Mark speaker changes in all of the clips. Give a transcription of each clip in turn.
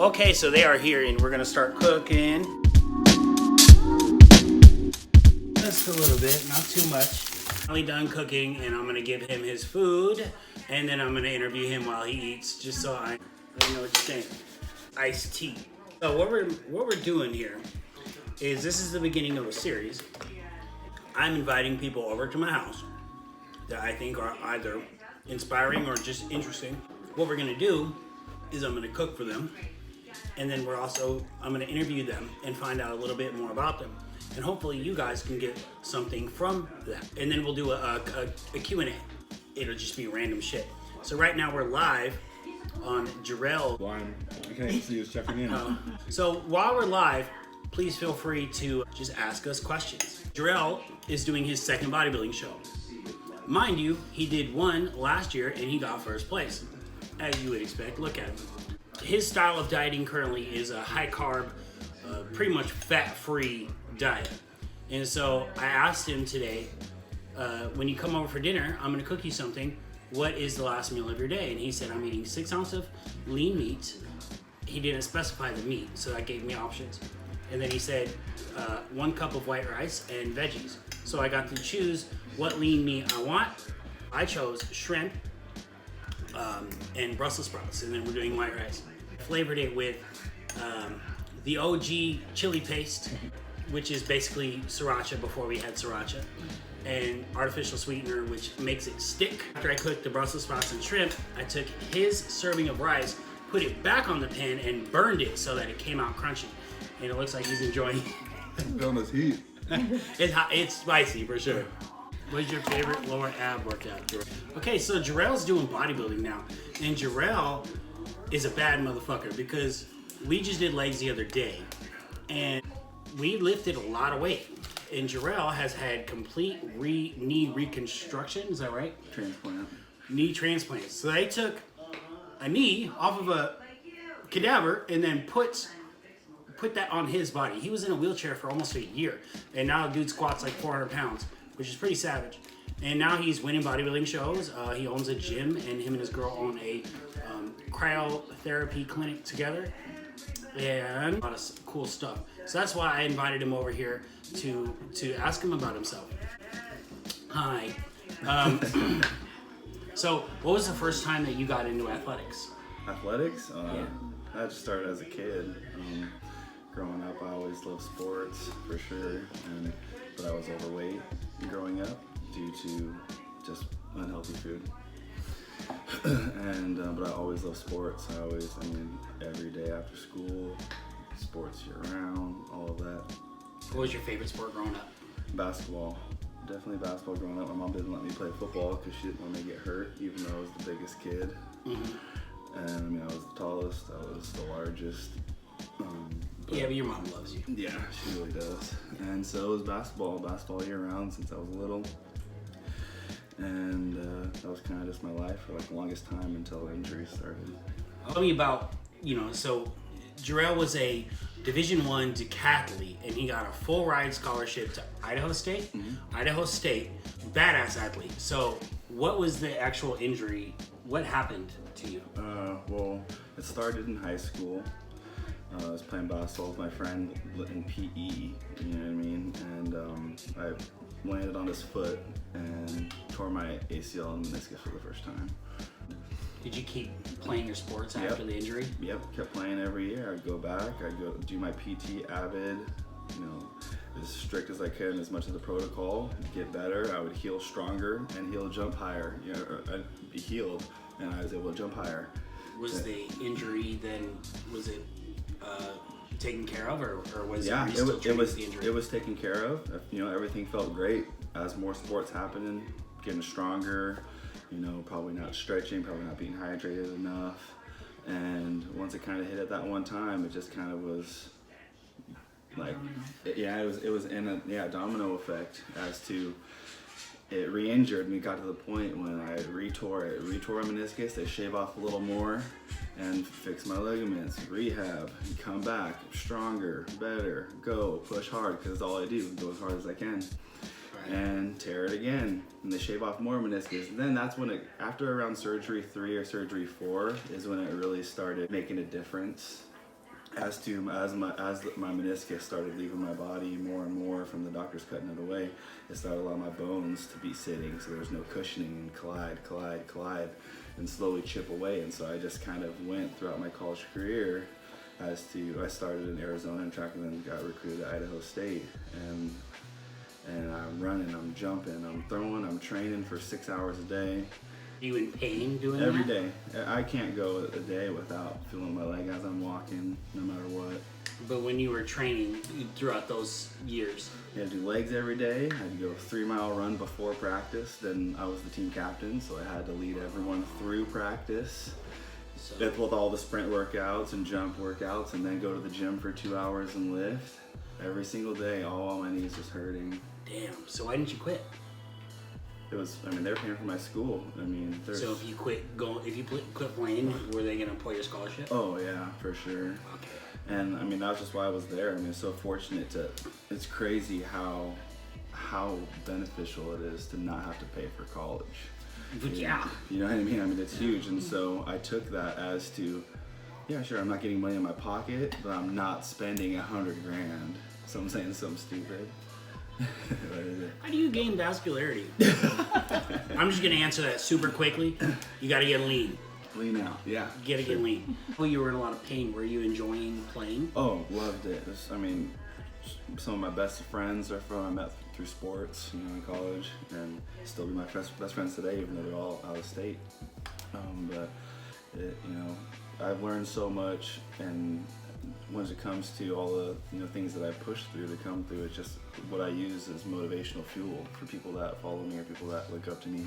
Speaker 1: Okay, so they are here and we're gonna start cooking. Just a little bit, not too much. Finally done cooking, and I'm gonna give him his food, and then I'm gonna interview him while he eats, just so I know what you're saying. Iced tea. So what we're doing here is this is the beginning of a series. I'm inviting people over to my house that I think are either inspiring or just interesting. What we're gonna do is I'm gonna cook for them, and then I'm gonna interview them and find out a little bit more about them. And hopefully you guys can get something from that. And then we'll do a Q&A. It'll just be random shit. So right now we're live on Jarrell.
Speaker 2: I can't even see who's checking in.
Speaker 1: So while we're live, please feel free to just ask us questions. Jarrell is doing his second bodybuilding show. Mind you, he did one last year and he got first place. As you would expect, look at him. His style of dieting currently is a high carb, pretty much fat-free diet. And so I asked him today, when you come over for dinner, I'm gonna cook you something. What is the last meal of your day? And he said, I'm eating 6 ounces of lean meat. He didn't specify the meat, so that gave me options. And then he said, 1 cup of white rice and veggies. So I got to choose what lean meat I want. I chose shrimp and Brussels sprouts, and then we're doing white rice. Flavored it with the OG chili paste, which is basically sriracha before we had sriracha, and artificial sweetener, which makes it stick. After I cooked the Brussels sprouts and shrimp, I took his serving of rice, put it back on the pan, and burned it so that it came out crunchy. And it looks like he's enjoying it.
Speaker 2: Feeling this heat.
Speaker 1: It's hot, it's spicy for sure. What's your favorite lower ab workout, Jarrell? Okay, so Jarrell's doing bodybuilding now, and Jarrell is a bad motherfucker because we just did legs the other day, and we lifted a lot of weight. And Jarrell has had complete knee reconstruction. Is that right?
Speaker 2: Transplant.
Speaker 1: Knee transplant. So they took a knee off of a cadaver and then put that on his body. He was in a wheelchair for almost a year, and now the dude squats like 400 pounds, which is pretty savage. And now he's winning bodybuilding shows. He owns a gym, and him and his girl own a cryotherapy clinic together, and a lot of cool stuff. So that's why I invited him over here to ask him about himself. Hi. So what was the first time that you got into athletics?
Speaker 2: Athletics?
Speaker 1: Yeah.
Speaker 2: I just started as a kid. Growing up, I always loved sports for sure, but I was overweight growing up due to just unhealthy food. But I always loved sports. Every day after school, sports year round, all of that.
Speaker 1: What was your favorite sport growing up?
Speaker 2: Basketball. Definitely basketball growing up. My mom didn't let me play football because she didn't want me to get hurt, even though I was the biggest kid. Mm-hmm. And I was the tallest, I was the largest.
Speaker 1: But your mom loves you.
Speaker 2: Yeah, she really does. And so it was basketball year round since I was little. And that was kind of just my life for like the longest time until injuries started.
Speaker 1: Tell me about, so Jarrell was a Division I decathlete, and he got a full ride scholarship to Idaho State. Mm-hmm. Idaho State, badass athlete. So what was the actual injury? What happened to you?
Speaker 2: Well, it started in high school. I was playing basketball with my friend in PE, you know what I mean? And I landed on his foot and tore my ACL and meniscus for the first time.
Speaker 1: Did you keep playing your sports after the injury?
Speaker 2: Yep, kept playing every year. I'd go back, I'd go do my PT avid, as strict as I could, as much as the protocol, get better. I would heal stronger and heal jump higher. I'd be healed and I was able to jump higher.
Speaker 1: Was the injury then, was it taken care of, or was
Speaker 2: the
Speaker 1: injury?
Speaker 2: It was taken care of. Everything felt great. As more sports happening, getting stronger, probably not stretching, probably not being hydrated enough. And once it kind of hit at that one time, it just kind of was like, it was in a domino effect as to it re-injured me. Got to the point when I retore my meniscus. They shave off a little more and fix my ligaments, rehab, and come back stronger, better, go, push hard, because all I do, go as hard as I can. And tear it again, and they shave off more meniscus. And then that's when after around surgery 3 or surgery 4 is when it really started making a difference as my meniscus started leaving my body more and more from the doctors cutting it away, it started allowing my bones to be sitting, so there was no cushioning, and collide, and slowly chip away. And so I just kind of went throughout my college career I started in Arizona in track and then got recruited to Idaho State, and I'm running, I'm jumping, I'm throwing, I'm training for 6 hours a day.
Speaker 1: Are you in pain doing
Speaker 2: Every
Speaker 1: that?
Speaker 2: day. I can't go a day without feeling my leg as I'm walking, no matter what.
Speaker 1: But when you were training throughout those years?
Speaker 2: I had to do legs every day. I had to go a 3-mile run before practice. Then I was the team captain, so I had to lead everyone through practice.
Speaker 1: So,
Speaker 2: With all the sprint workouts and jump workouts, and then go to the gym for 2 hours and lift. Every single day, all while my knees was hurting.
Speaker 1: damn. So why didn't you quit?
Speaker 2: They're paying for my school.
Speaker 1: So if you quit playing, were they gonna pull your scholarship?
Speaker 2: Oh yeah, for sure.
Speaker 1: Okay.
Speaker 2: And that was just why I was there. So fortunate it's crazy how beneficial it is to not have to pay for college.
Speaker 1: Yeah.
Speaker 2: You know what I mean? It's huge. And so I took that as to, yeah, sure, I'm not getting money in my pocket, but I'm not spending $100,000. So I'm saying something stupid.
Speaker 1: How do you gain vascularity? I'm just gonna answer that super quickly. You gotta get lean.
Speaker 2: Lean out, yeah.
Speaker 1: You gotta get lean. Well, you were in a lot of pain. Were you enjoying playing?
Speaker 2: Oh, loved it. Some of my best friends are from I met through sports, in college, and still be my best friends today, even though they're all out of state. I've learned so much, and when it comes to all the things that I pushed through to come through, it's just what I use as motivational fuel for people that follow me or people that look up to me.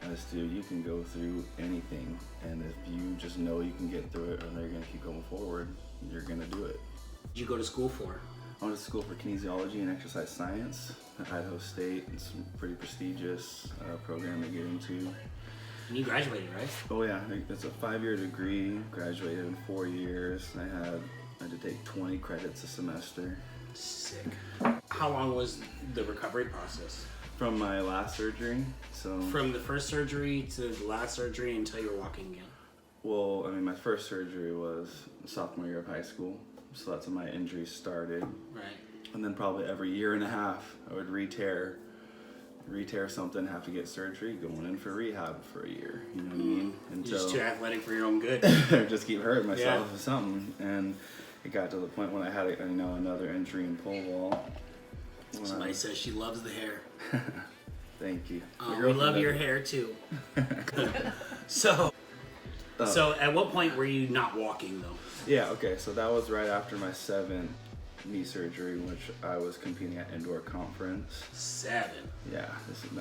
Speaker 2: As to, you can go through anything, and if you just know you can get through it and you're gonna keep going forward, you're gonna do it.
Speaker 1: What did you go to school for?
Speaker 2: I went to school for kinesiology and exercise science at Idaho State. It's a pretty prestigious program to get into.
Speaker 1: And you graduated, right?
Speaker 2: Oh yeah, it's a 5-year degree, graduated in 4 years. I had to take 20 credits a semester.
Speaker 1: Sick. How long was the recovery process?
Speaker 2: From my last surgery, so...
Speaker 1: From the first surgery to the last surgery until you were walking again?
Speaker 2: Well, my first surgery was sophomore year of high school, so that's when my injuries started.
Speaker 1: Right.
Speaker 2: And then probably every year and a half, I would re-tear something, have to get surgery, going in for rehab for a year, you know what I mean?
Speaker 1: You're just too athletic for your own good.
Speaker 2: Just keep hurting myself with something. And it got to the point when I had another injury in pole vault.
Speaker 1: Somebody says she loves the hair.
Speaker 2: Thank you.
Speaker 1: We love your hair too. So at what point were you not walking though?
Speaker 2: Yeah, okay, so that was right after my 7th knee surgery, which I was competing at indoor conference.
Speaker 1: 7?
Speaker 2: Yeah,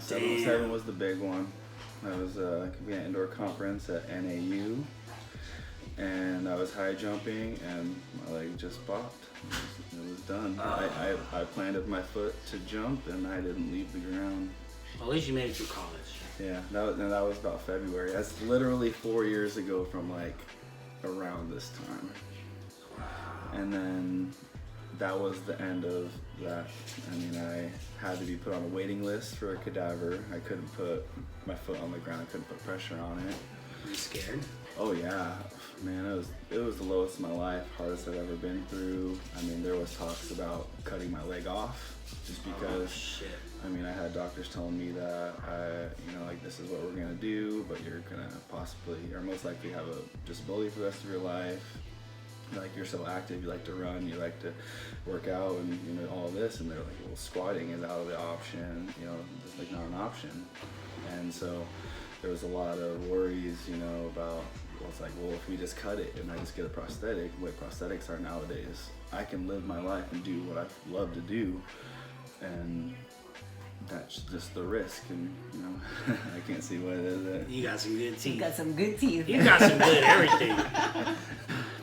Speaker 2: seven was the big one. I was competing at indoor conference at NAU, and I was high jumping, and my leg just popped. It was done. I planted my foot to jump, and I didn't leave the ground.
Speaker 1: Well, at least you made it through college.
Speaker 2: Yeah, that was about February. That's literally 4 years ago from around this time.
Speaker 1: Wow.
Speaker 2: And then that was the end of that. I had to be put on a waiting list for a cadaver. I couldn't put my foot on the ground. I couldn't put pressure on it.
Speaker 1: Were you scared?
Speaker 2: Oh yeah, man, it was the lowest of my life, hardest I've ever been through. There was talks about cutting my leg off, just because.
Speaker 1: Oh, shit.
Speaker 2: I had doctors telling me that this is what we're gonna do, but you're gonna possibly or most likely have a disability for the rest of your life. You're so active, you like to run, you like to work out, and all this, and they're like, well, squatting is out of the option, just not an option. And so there was a lot of worries, about, well, if we just cut it and I just get a prosthetic, the way prosthetics are nowadays, I can live my life and do what I love to do, and that's just the risk, and I can't see what it is.
Speaker 1: You got some good teeth.
Speaker 3: You got some good teeth.
Speaker 1: You got some good everything.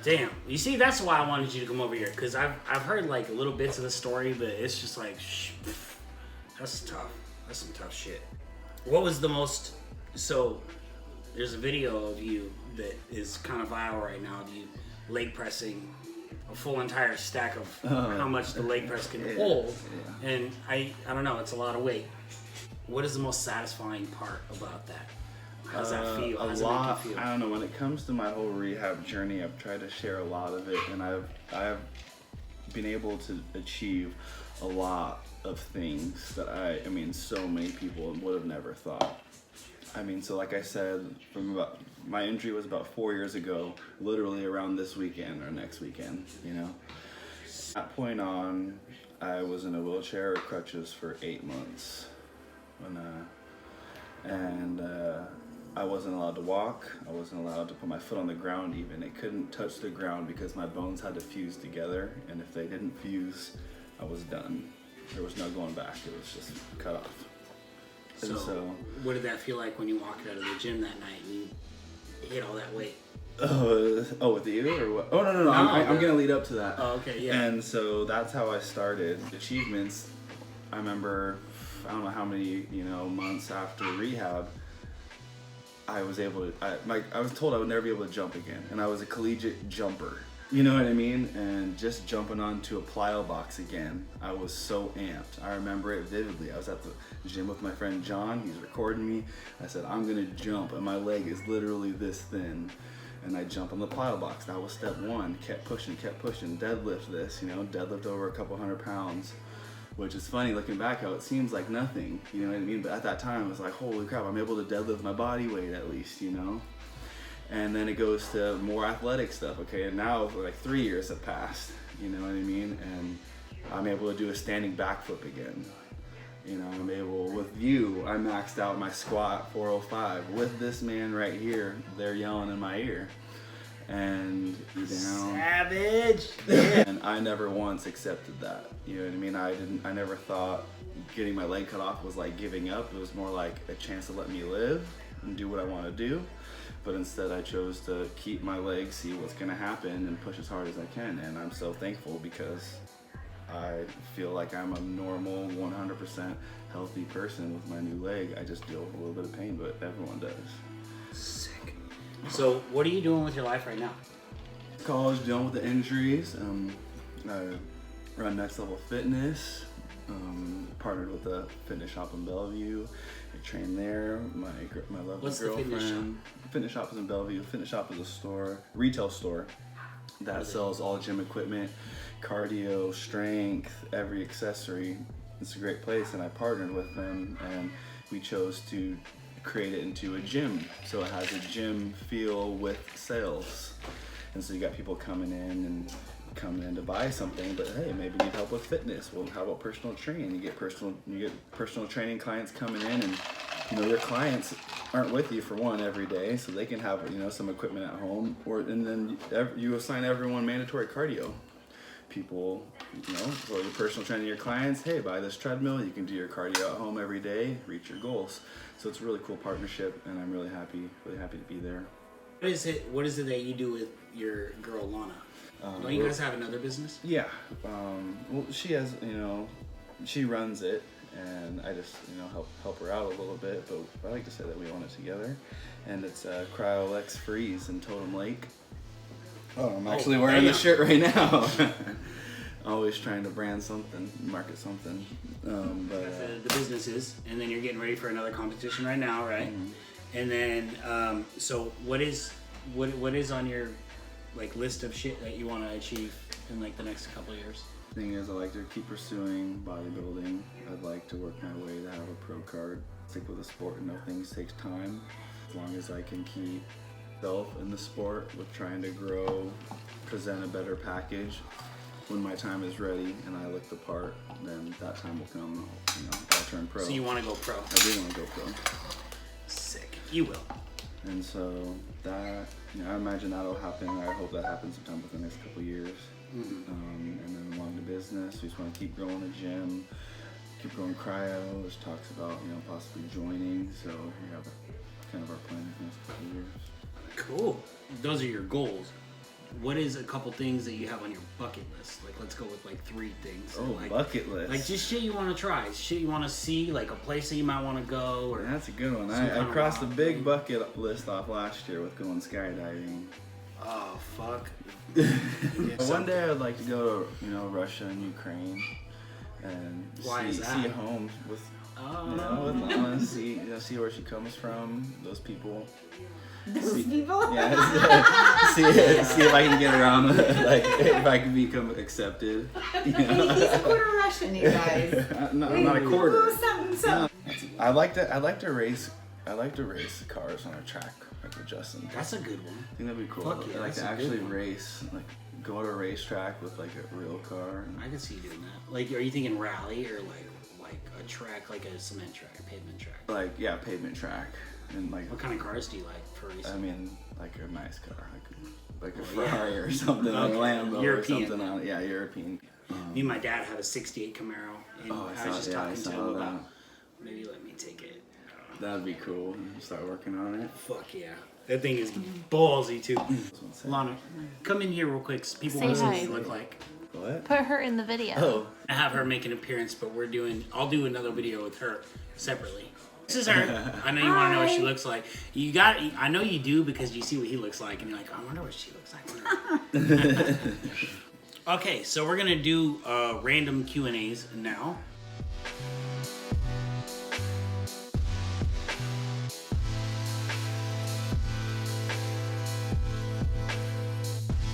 Speaker 1: Damn. You see, that's why I wanted you to come over here, because I've heard little bits of the story, but it's just that's tough. That's some tough shit. What was the most... So, there's a video of you that is kind of viral right now of you leg pressing a full entire stack of how much the leg press can hold. Yeah. And I don't know, it's a lot of weight. What is the most satisfying part about that? How's that feel?
Speaker 2: A
Speaker 1: How's
Speaker 2: lot.
Speaker 1: it make you
Speaker 2: I
Speaker 1: feel?
Speaker 2: don't know. When it comes to my whole rehab journey, I've tried to share a lot of it, and I've been able to achieve a lot of things that I mean, so many people would have never thought. I mean, so like I said, my injury was about 4 years ago, literally around this weekend or next weekend, you know. From that point on, I was in a wheelchair or crutches for 8 months. I wasn't allowed to walk. I wasn't allowed to put my foot on the ground even. It couldn't touch the ground because my bones had to fuse together, and if they didn't fuse, I was done. There was no going back. It was just cut off.
Speaker 1: So, what did that feel like when you walked out of the gym that night and you hit all that weight?
Speaker 2: Oh, with you or what? Oh, no. I'm gonna lead up to that.
Speaker 1: Oh, okay, yeah.
Speaker 2: And so that's how I started. Achievements. I remember, I don't know how many months after rehab, I was able to. I was told I would never be able to jump again, and I was a collegiate jumper. You know what I mean? And just jumping onto a plyo box again, I was so amped. I remember it vividly. I was at the gym with my friend John. He's recording me. I said, I'm gonna jump, and my leg is literally this thin. And I jump on the plyo box. That was step one. Kept pushing. Deadlift this, deadlift over a couple 100 pounds. Which is funny looking back how it seems like nothing, you know what I mean? But at that time, it was like, holy crap, I'm able to deadlift my body weight at least, And then it goes to more athletic stuff, okay? And now, like 3 years have passed, you know what I mean? And I'm able to do a standing backflip again. I'm able, with you, I maxed out my squat 405. With this man right here, they're yelling in my ear. And down.
Speaker 1: Savage!
Speaker 2: And I never once accepted that. You know what I mean? I never thought getting my leg cut off was like giving up. It was more like a chance to let me live and do what I want to do. But instead I chose to keep my leg, see what's gonna happen, and push as hard as I can. And I'm so thankful because I feel like I'm a normal, 100% healthy person with my new leg. I just deal with a little bit of pain, but everyone does.
Speaker 1: Sick. So what are you doing with your life right now?
Speaker 2: College, done with the injuries. I run Next Level Fitness. Partnered with a fitness shop in Bellevue. I train there. My lovely
Speaker 1: What's
Speaker 2: girlfriend.
Speaker 1: The fitness shop?
Speaker 2: Fitness shop is in Bellevue. Fitness shop is a retail store that sells all gym equipment, cardio, strength, every accessory. It's a great place, and I partnered with them, and we chose to create it into a gym. So it has a gym feel with sales. And so you got people coming in to buy something, but hey, maybe you need help with fitness. Well, how about personal training? You get personal training clients coming in, and your clients aren't with you for one every day, so they can have some equipment at home, and then you assign everyone mandatory cardio. People, for your personal training, your clients, hey, buy this treadmill. You can do your cardio at home every day, reach your goals. So it's a really cool partnership, and I'm really happy to be there.
Speaker 1: What is it that you do with your girl Lana? Don't you guys have another business?
Speaker 2: Yeah. Well, she has, she runs it, and I just, help her out a little bit. But I like to say that we own it together, and it's Cryolex Freeze in Totem Lake. Oh, I'm actually wearing the shirt right now. Always trying to brand something, market something.
Speaker 1: But the business is, and then you're getting ready for another competition right now, right? Mm-hmm. And then, so what is on your list of shit that you want to achieve in the next couple of years?
Speaker 2: Thing is, I like to keep pursuing bodybuilding. I'd like to work my way to have a pro card. Stick with the sport and know things takes time. As long as I can keep myself in the sport with trying to grow, present a better package. When my time is ready and I look the part, then that time will come. I'll turn pro.
Speaker 1: So you want to go pro?
Speaker 2: I do want to go pro.
Speaker 1: Sick. You will.
Speaker 2: And so that, I imagine that'll happen. I hope that happens sometime within the next couple of years. Mm-hmm. And then along the business, we just want to keep growing the gym, keep growing cryo. There's talks about possibly joining. So we have kind of our plan in the next couple of years.
Speaker 1: Cool. Those are your goals. What is a couple things that you have on your bucket list? Let's go with 3 things.
Speaker 2: Oh, bucket list.
Speaker 1: Just shit you want to try, shit you want to see, a place that you might want to go. Or
Speaker 2: that's a good one. I crossed a big bucket list off last year with going skydiving.
Speaker 1: Oh, fuck.
Speaker 2: One day I'd like to go to, Russia and Ukraine and see homes with You know, with Lana, see where she comes from. Those people.
Speaker 3: Those people?
Speaker 2: Yeah, see if I can get around, like if I can become accepted. You know?
Speaker 3: He's a quarter Russian, you guys.
Speaker 2: No, I'm not a quarter.
Speaker 3: Something.
Speaker 2: I like to race cars on a track, like with Justin.
Speaker 1: That's a good one.
Speaker 2: I think that'd be cool.
Speaker 1: Fuck yeah,
Speaker 2: like
Speaker 1: that's
Speaker 2: to
Speaker 1: a good
Speaker 2: actually
Speaker 1: one.
Speaker 2: race, like go to a racetrack with like a real car.
Speaker 1: I can see you doing that. Like, are you thinking rally or like a track, like a cement track, a pavement track?
Speaker 2: Like pavement track, and like.
Speaker 1: What kind of cars do you like for racing?
Speaker 2: I mean, like a nice car, like a Ferrari or something, like a Lambo
Speaker 1: European.
Speaker 2: or something. On, European.
Speaker 1: Me and my dad had a '68 Camaro, and I was just talking to him
Speaker 2: that.
Speaker 1: about maybe let me take it.
Speaker 2: That'd be cool. Start working on it.
Speaker 1: Fuck yeah. That thing is ballsy too. Lana, come in here real quick so people
Speaker 4: Say
Speaker 1: want to see what
Speaker 4: hi.
Speaker 1: you look like.
Speaker 2: What?
Speaker 4: Put her in the video.
Speaker 2: Oh.
Speaker 1: I have her make an appearance, but I'll do another video with her separately. This is her. I know you want to know what she looks like. I know you do because you see what he looks like and you're like, I wonder what she looks like. Okay, so we're going to do random Q&As now.